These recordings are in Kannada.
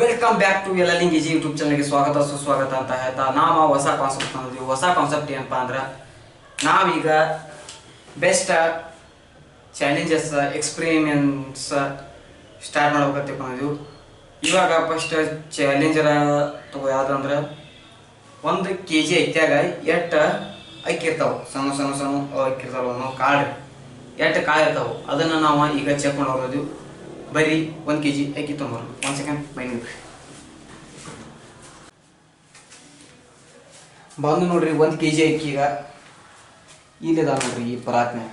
ವೆಲ್ಕಮ್ ಬ್ಯಾಕ್ ಟು ಎಲ್ಲ ಲಿಂಗೇಜಿ ಯೂಟ್ಯೂಬ್ ಚಾನಲ್ಗೆ ಸ್ವಾಗತ ಸುಸ್ವಾಗತ ಅಂತ ಹೇಳ್ತಾ ನಾವು ಹೊಸ ಕಾನ್ಸೆಪ್ಟ್ ತಂದಿದ್ದೀವಿ. ಹೊಸ ಕಾನ್ಸೆಪ್ಟ್ ಏನಪ್ಪ ಅಂದ್ರೆ ನಾವೀಗ ಬೆಸ್ಟ್ ಚಾಲೆಂಜಸ್ ಎಕ್ಸ್ಪೀರಿಮೆಂಟ್ಸ್ ಸ್ಟಾರ್ಟ್ ಮಾಡ್ಬೇಕಂತ ತಿಳ್ಕೊಂಡಿದ್ದೀವಿ. ಇವಾಗ ಫಸ್ಟ್ ಚಾಲೆಂಜರ ತಗೋ ಯಾವ್ದಂದ್ರೆ 1 kg ಅಕ್ಕಿಯಾಗ ಎಷ್ಟು ಅಕ್ಕಿ ಇರ್ತಾವೆ, ಸಣ್ಣ ಸಣ್ಣ ಸಣ್ಣ ಅಕ್ಕಿ ಇರ್ತಾವೆ, ನಾವು ಕಾಳು ಎಷ್ಟು ಕಾಳು ಇರ್ತಾವೆ ಅದನ್ನು ನಾವು ಈಗ ಚೆಕ್ ಮಾಡಿ ಹೋಗೋದು. ಬರೀ 1 kg ಅಕ್ಕಿ ತೊಗೊಂಬರು. 1 ಸೆಕೆಂಡ್ ಬನ್ನಿ ಬಂದು ನೋಡ್ರಿ. 1 kg ಅಕ್ಕಿಗ ಇಲ್ಲಿದ ನೋಡ್ರಿ ಈ ಪರಾತ್ನೆ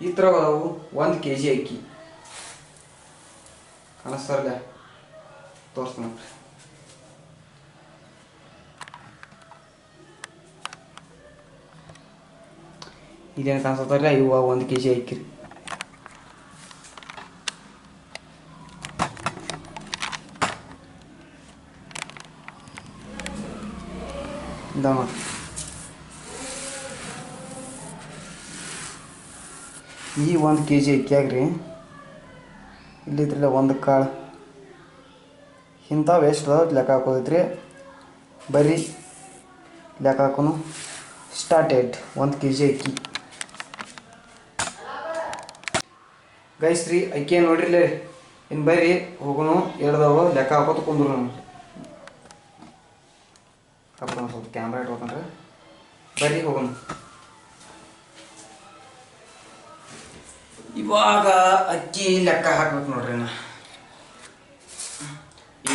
ಈ ಥರ ಅದಾವು. 1 kg ಅಕ್ಕಿ ಕಾಣಿಸ್ತಾರಲ್ಲ, ತೋರಿಸ್ತೀನಿ ನೋಡ್ರಿ. ಇದೇನು ಕಾಣಿಸ್ತಾರಲ್ಲ, ಇವು 1 kg ಅಕ್ಕಿ ರೀ. ಈ 1 kg ಅಕ್ಕಿಯಾಗ್ರಿ ಇಲ್ಲಿದ್ರಲ್ಲ ಒಂದು ಕಾಳು ಇಂಥವು ಎಷ್ಟು ಲೆಕ್ಕ ಹಾಕೋದೈತ್ರಿ. ಬರೀ ಲೆಕ್ಕ ಹಾಕೋನು ಸ್ಟಾರ್ಟೆಡ್ 1 kg ಅಕ್ಕಿ ಗೈಸ್ ರೀ. ಅಕ್ಕಿ ನೋಡ್ರಿಲ್ಲ, ಇನ್ನು ಬರ್ರಿ ಹೋಗೋನು ಹೇಳ್ದವು ಲೆಕ್ಕ ಹಾಕೋತ ಕುಂದ್ರು. ನಾನು ಸ್ವಲ್ಪ ಕ್ಯಾಮ್ರಾ ಇಟ್ಬೇಕಂದ್ರೆ ಬರ್ರಿ ಹೋಗೋಣ. ಇವಾಗ ಅಕ್ಕಿ ಲೆಕ್ಕ ಹಾಕ್ಬೇಕು ನೋಡ್ರಿ. ನಾ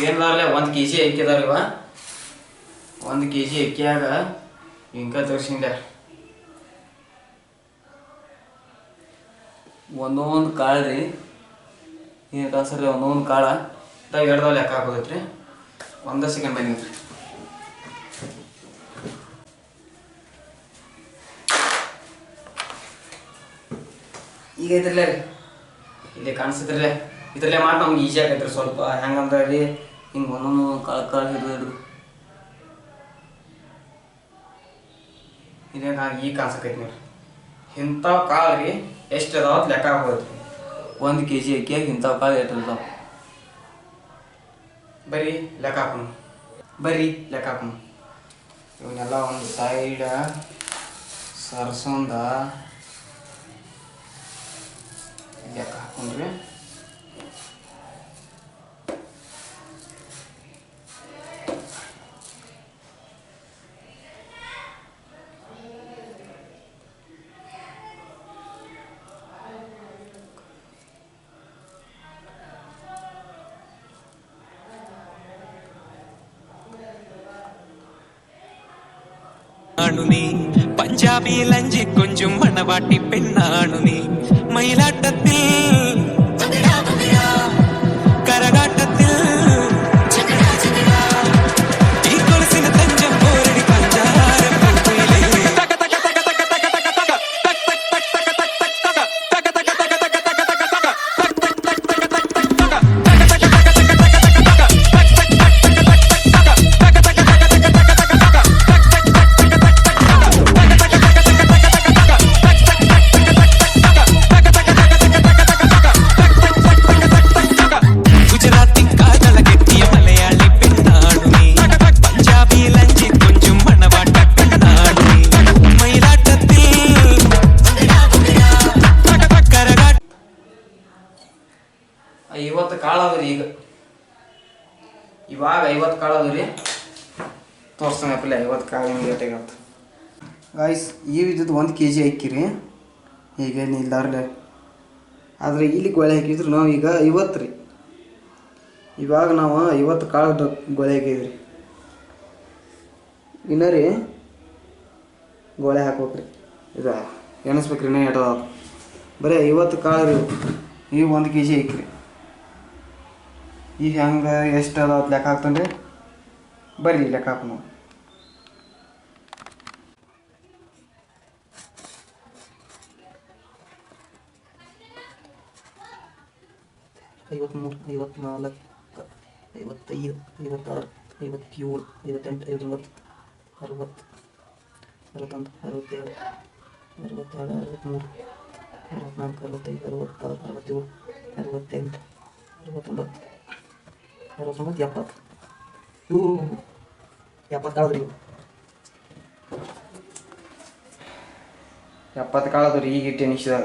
ಏನಾರಲ್ಲ 1 kg ಅಕ್ಕಿ ಅದಾವ. ಇವ 1 kg ಅಕ್ಕಿಯಾಗ ಹಿಂಗ ತೋರಿಸಿಂದ ಒಂದೊಂದು ಕಾಳು ರೀ. ಏನು ಕಾಸರಿ ಒಂದೊಂದು ಕಾಳು ಎರಡ್ದಾವ ಲೆಕ್ಕ ಹಾಕೋದೈತ್ರಿ. 1 ಸೆಕೆಂಡ್ ಬಂದಿದ್ರಿ. ಈಗ ಇದ್ರಲ್ಲೇ ರೀ, ಇಲ್ಲಿ ಕಾಣಿಸ್ತಿದ್ರಲ್ಲೇ ಇದ್ರಲ್ಲೇ ಮಾಡಿ ನಮ್ಗೆ ಈಸಿ ಆಗೈತ್ರಿ. ಸ್ವಲ್ಪ ಹೆಂಗಂದ್ರೆ ರೀ, ಹಿಂಗೆ ಒಂದೊಂದು ಕಾಳು ಕಾಳು ಹಿಡಿದು ಇದೇ ಈಗ ಕಾಣಿಸಕೈತಿ ನೋಡ್ರಿ. ಇಂಥ ಕಾಳು ರೀ ಎಷ್ಟು ಅದಾವ ಲೆಕ್ಕ ಹಾಕೋದ್ರಿ. 1 kg ಅಕ್ಕಿಯಾಗ ಇಂಥವು ಕಾಳು ಎಷ್ಟು ಅದಾವ ಬರೀ ಲೆಕ್ಕ ಹಾಕೋಣ. ಇವನ್ನೆಲ್ಲ ಒಂದು ಸೈಡ ಸರ್ಸೊಂದ ಲೆಕ್ಕ ಹಾಕೊಂಡ್ರಿ. പഞ്ചാബി ലഞ്ചി കൊഞ്ചും മണവാട്ടി പെണ്ണാണു നീ. മയിലാട്ടത്തിൽ കരകാട്ടത്തിൽ ഈ കൊലസിന് തഞ്ചം പോരടി പഞ്ചാര ಕಾಳದ್ರಿ. ಇವಾಗ 50 ಕಾಳದ್ರಿ. ತೋರಿಸ್ತಾನಪ್ಪ 50 ಕಾಳು ನಿಮ್ಗೆ ಏಟಾಗತ್ತ ಗಾಯ್ಸ್. ಈ ವಿಧದ್ದು 1 kg ಅಕ್ಕಿ ರೀ. ಈಗೇನು ಇಲ್ಲಾರ್ಲೆ, ಆದರೆ ಇಲ್ಲಿ ಗೊಳೆ ಹಾಕಿದ್ರು ನಾವು ಈಗ 50 ರೀ. ಇವಾಗ ನಾವು 50 ಕಾಳು ಗೊಳೆ ಹಾಕಿದ್ರಿ. ಇನ್ನ ರೀ ಗೊಳೆ ಹಾಕ್ಬೇಕ್ರಿ. ಇದು ಎಣಿಸ್ಬೇಕ್ರಿ. ಇನ್ನೂ ಏಟದ ಬರೀ 50 ಕಾಳು ರೀ. ಈ 1 kg ಅಕ್ಕಿ ರೀ. ಈಗ ಹೆಂಗೆ ಎಷ್ಟು ಅದಾವ ಲೆಕ್ಕ ಹಾಕ್ತಾನೆ ರೀ. ಬರ್ರಿ ಲೆಕ್ಕ ಹಾಕೋಣ. 53, 54, 55, 56, 57, 58, 59, 60, 61, 62, 63, 64, 65, 66, 67, 68, 69, 70 ಹ್ಞೂ 70 ಕಾಳದ್ರಿ 70 ಕಾಳದ್ರಿ ಈಗ ಇಟ್ಟು ಎನಿಸಿದಾಗ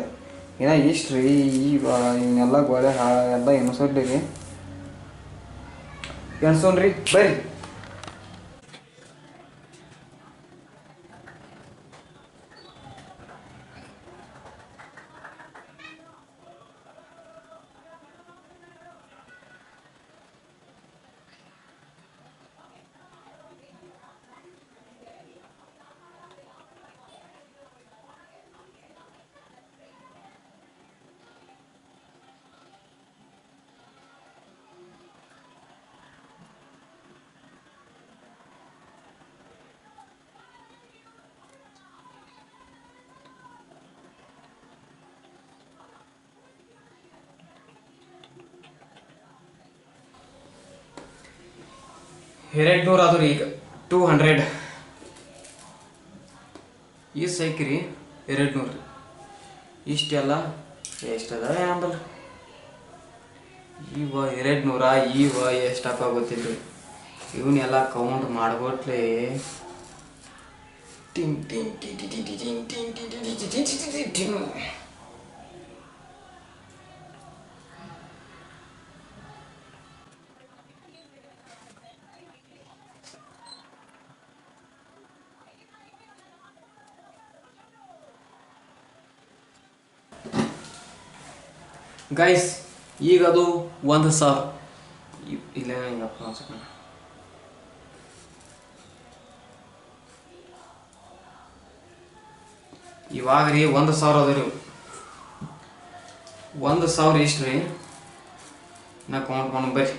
ಏನೋ ಇಷ್ಟು ರೀ ಈಗ ಇನ್ನೆಲ್ಲ ಗೋಳೆ ಎಲ್ಲ ಎನಿಸೋಡ್ಲಿ ರೀ ಎಣ್ಸೋಣ್ರಿ ಬರ್ರಿ $200 ಅದು ರೀ ಈಗ 200 ಈ ಸೈಕ್ರಿ 200 ಇಷ್ಟೆಲ್ಲ ಎಷ್ಟದ ಅಂಬಲ್ ಇವ 200 ಇವ ಎಷ್ಟಪ್ಪ ಗೊತ್ತಿಲ್ಲ ಇವನ್ನೆಲ್ಲ ಕೌಂಟ್ ಮಾಡ್ಕೊಟ್ಲೆ ಟಿಂಗ್ ಟಿಂಗ್ ಟಿ ಟಿ ಟಿ ಟಿಂಗ್ ಟಿಂಗ್ ಟಿ ಟಿ ಟಿ ಟಿ ಟಿ ಟಿ ಟಿಂಗ್ ಗೈಸ್ ಈಗ ಅದು 1,000 ಇಲ್ಲ ಹಿಂಗಪ್ಪ ಅನ್ಸಕ್ಕೆ ಇವಾಗ ರೀ 1,000 ಅದ ರೀ 1,000 ಎಷ್ಟು ರೀ ನಾ ಕೌಂಟ್ ಮಾಡೋಣ ಬರ್ರಿ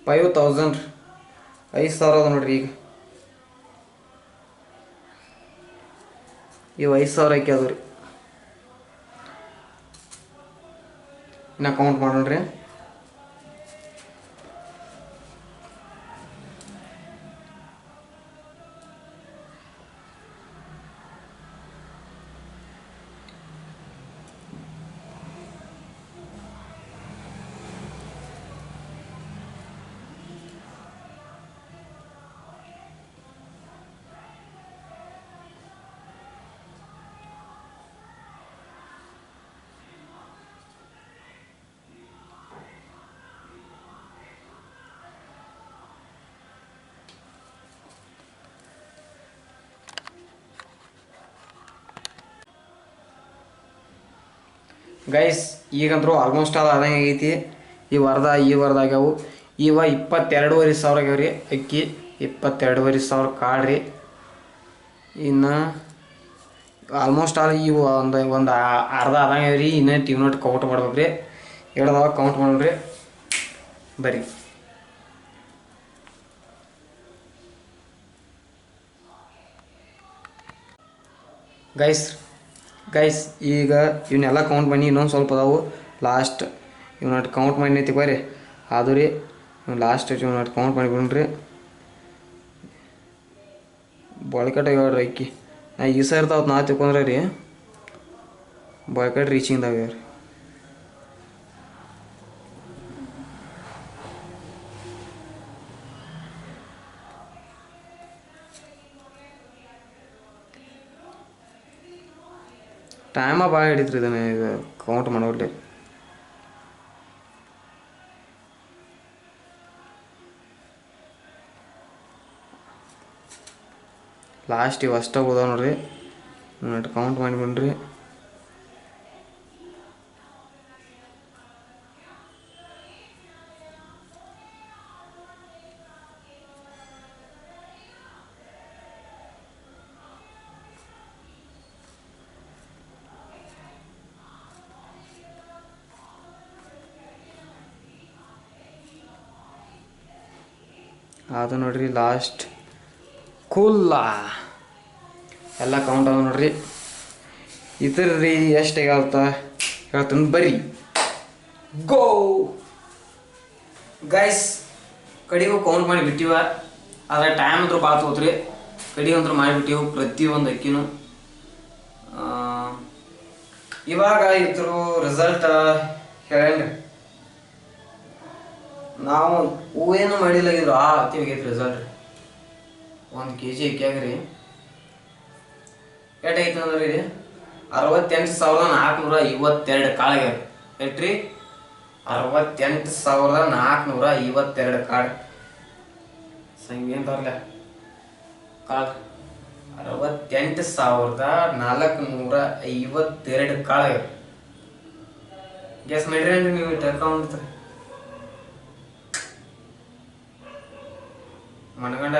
$5,000 5,000 ಅದ ನೋಡ್ರಿ ಈಗ ಇವು 5,000 ಹಾಕಿ ಅದು ರೀ ಇನ್ನು ಕೌಂಟ್ ಮಾಡೋಣ್ರಿ ಗೈಸ್ ಈಗಂತರೂ ಆಲ್ಮೋಸ್ಟ್ ಆಲ್ ಆದಂಗೆ ಆಗೈತಿ ಈ ವಾರದ ಆಗ್ಯಾವು ಇವ 22,500 ಆಗ್ಯಾವ ರೀ ಅಕ್ಕಿ 22,500 ಕಾಳು ರೀ ಇನ್ನು ಆಲ್ಮೋಸ್ಟ್ ಆಲ್ ಇವು ಒಂದು ಅರ್ಧ ಆದಂಗೆ ರೀ ಇನ್ನೂ ಟಿವ್ ಕೌಂಟ್ ಮಾಡ್ಬೇಕು ರೀ ಎರಡದಾಗ ಕೌಂಟ್ ಮಾಡೋಣ್ರಿ ಬರ್ರಿ ಗೈಸ್ ಈಗ ಇವನ್ನೆಲ್ಲ ಕೌಂಟ್ ಮಾಡಿ ಇನ್ನೊಂದು ಸ್ವಲ್ಪ ಅದಾವು ಲಾಸ್ಟ್ ಇವನ್ನ ಕೌಂಟ್ ಮಾಡಿ ಬರ್ರಿ ಅದು ರೀ ಲಾಸ್ಟ್ ಇವನ್ನ ಕೌಂಟ್ ಮಾಡಿ ಬಿಡ್ರಿ ಬಾಳಿಕಟ್ ಹೇಳ್ರಿ ಅಕ್ಕಿ ನಾ ಈ ಸರ್ ಇರ್ತಾವ ನಾ ತಿಳ್ಕೊಂಡ್ರೆ ರೀ ಬಾಳಿಕಟ್ ರೀಚಿಂಗ್ದಾಗ ರೀ ಟೈಮ ಭಾಳ ಹಿಡಿತ್ರಿ ಇದನ್ನ ಇದು ಕೌಂಟ್ ಮಾಡೋಲ್ರಿ ಲಾಸ್ಟ್ ಇವು ಅಷ್ಟ ಉಳ್ದಾವ ನೋಡ್ರಿ ಕೌಂಟ್ ಮಾಡಿಬಿಡ್ರಿ ಅದು ನೋಡ್ರಿ ಲಾಸ್ಟ್ ಕೂಲ ಎಲ್ಲ ಕೌಂಟ್ ಅದ ನೋಡ್ರಿ. ಇದ್ರ ರೀ ಎಷ್ಟು ಹೇಳ್ತಾ ಹೇಳ್ತೀನಿ ಬರ್ರಿ. ಗೋ ಗೈಸ್, ಕಡಿಗೂ ಕೌಂಟ್ ಮಾಡಿ ಬಿಟ್ಟಿವ. ಆದರೆ ಟೈಮ್ ಅಂತೂ ಭಾಳ ತಗೋತ್ರಿ. ಕಡಿ ಅಂತೂ ಮಾಡಿಬಿಟ್ಟಿವು ಪ್ರತಿಯೊಂದು ಅಕ್ಕಿನೂ. ಇವಾಗ ಇದ್ರ ರಿಸಲ್ಟ್ ಹೇಳೇನ್ರಿ. ನಾವು ಹೂವೇನು ಮಾಡಿಲ್ಲಾಗಿದ್ರು ಅತಿ ಹೋಗೈತಿ ರಿಸಲ್ಟ್. 1 kg ಅಕ್ಕಿಯಾಗ್ರಿ ಎಷ್ಟಾಗೈತೆ ಅಂದ್ರೆ ಇದು 68,452 ಕಾಳಾಗ್ಯಾವ. ಎಷ್ಟ್ರಿ? 68,452 ಕಾಳು. ಸಂಗೇನು ತರಲ್ಲ ಕಾಳು 68,452 ಕಾಳಾಗ್ಯಾವ. ಗ್ಯಾಸ್ ಮಾಡ್ರಿ ಅಂದ್ರೆ ನೀವು ಟರ್ಕೊಂಡ್ರಿ ಮನ್ಗಂಡ.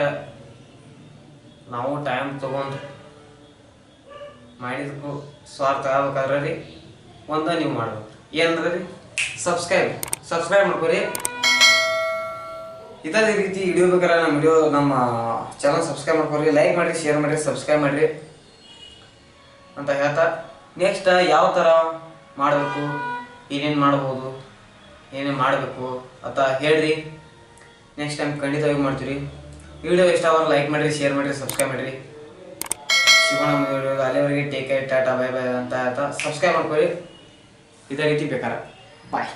ನಾವು ಟೈಮ್ ತಗೊಂಡು ಮಾಡಿದಕ್ಕೂ ಸ್ವಾರ್ಥ ಆಗ್ಬೇಕಾದ್ರೆ ರೀ ನೀವು ಮಾಡ್ಬೇಕು. ಏನಂದ್ರೆ ರೀ ಸಬ್ಸ್ಕ್ರೈಬ್ ಮಾಡ್ಕೊರಿ. ಇದೇ ರೀತಿ ವಿಡಿಯೋ ಬೇಕಾದ್ರೆ ನಮ್ಮ ಚಾನಲ್ ಸಬ್ಸ್ಕ್ರೈಬ್ ಮಾಡ್ಕೊರಿ, ಲೈಕ್ ಮಾಡಿರಿ, ಶೇರ್ ಮಾಡಿರಿ, ಸಬ್ಸ್ಕ್ರೈಬ್ ಮಾಡಿರಿ ಅಂತ ಹೇಳ್ತಾ ನೆಕ್ಸ್ಟ್ ಯಾವ ಥರ ಮಾಡಬೇಕು, ಏನೇನು ಮಾಡ್ಬೋದು, ಏನೇನು ಮಾಡಬೇಕು ಅಂತ ಹೇಳ್ರಿ. ನೆಕ್ಸ್ಟ್ ಟೈಮ್ ಖಂಡಿತವಾಗಿ ಮಾಡ್ತೀವಿ. ವಿಡಿಯೋ ಇಷ್ಟ ಆದ್ರೆ ಲೈಕ್ ಮಾಡಿರಿ, ಶೇರ್ ಮಾಡಿರಿ, ಸಬ್ಸ್ಕ್ರೈಬ್ ಮಾಡಿರಿ. ಸಿಗೋಣ ವಿಡಿಯೋ. ಅಲ್ಲಿವರೆಗೆ take care, Tata, bye bye ಅಂತ ಹೇಳ್ತಾ ಸಬ್ಸ್ಕ್ರೈಬ್ ಮಾಡ್ಕೊರಿ. ಇದೇ ರೀತಿ ಬೇಕಾರೆ ಬಾಯ್.